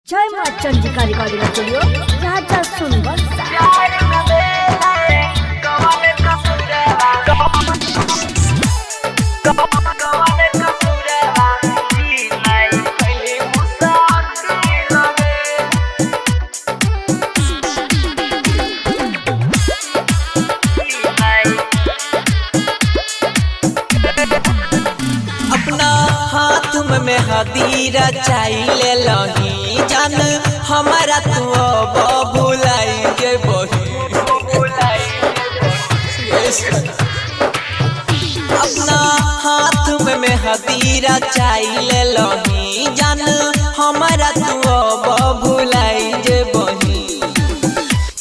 जय मां Chandrika recording studio राजा सुनवर अपना हाथ में हदीरा चाइले लही जान हमारा तू अब भुलाई के बही अपना हाथ में हदीरा चाइले लही जान हमारा तू अब भुलाई जे बही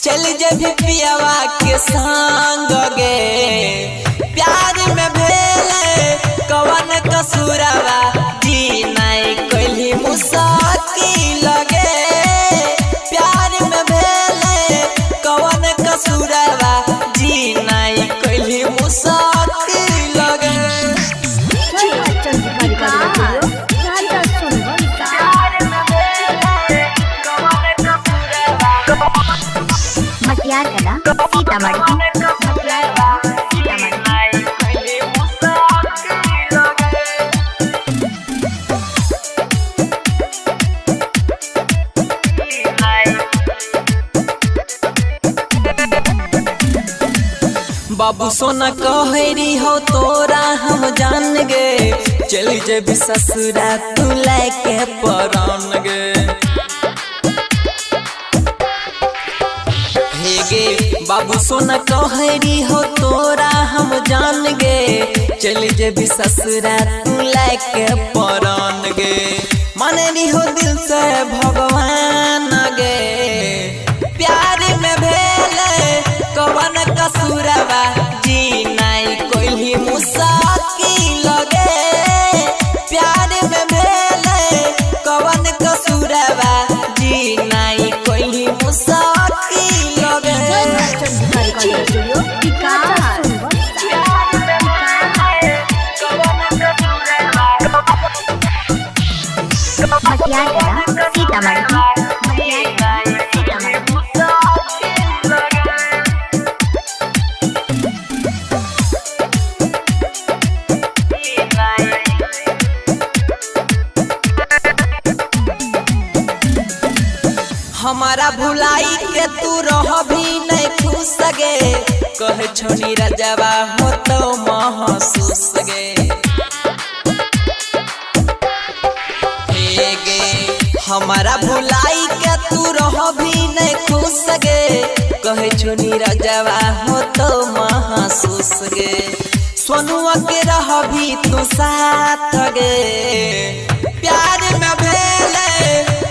चल जे भी पियावा के संग गे प्यार में भेले कवन कसूरवा जी नहीं कोई मुसाकी लगे प्यार में भेले कवन कसूरवा जी नहीं कोई मुसाकी लगे जय मां चंद्रिका रिकॉर्डिंग स्टूडियो राजा सुनवर मटियार कला सीतामढ़ी बाबू सोना कहरी हो तोरा हम जान गे चली जेबी ससुरा तू लेके परान गे हे गे बाबू सोना कहरी हो तोरा हम जान गे चली जेबी ससुरा तू लेके परान गे माने हो दिल से भगवान गे प्यार में भेले कवन कसूरवा जी नहीं कोई मुसाकी लगे प्यार में भेले कवन कसूरवा जी नहीं कोई मुसाकी लगे जय मां चंद्रिका रिकॉर्डिंग स्टूडियो राजा मटियार कला सीतामढ़ी हमारा भुलाई के तू रह भी नहीं खुश गे कहे छोनी रजवा हो तो महसूस गे हे गे हमारा भुलाई के तू रह भी नहीं खुश गे कहे छोनी रजवा हो तो महसूस गे सोनुआ के रह भी तू साथ गे प्यार में भेले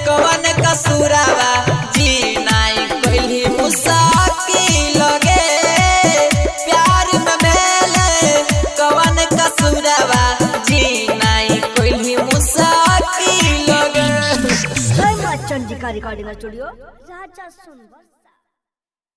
कवन कसूरवा जी नहीं कोई मुसाकी लगे प्यार में भेले कवन कसूरवा जी नहीं कोई मुसाकी लगे जय मां चंद्रिका रिकॉर्डिंग स्टूडियो राजा सुनवर।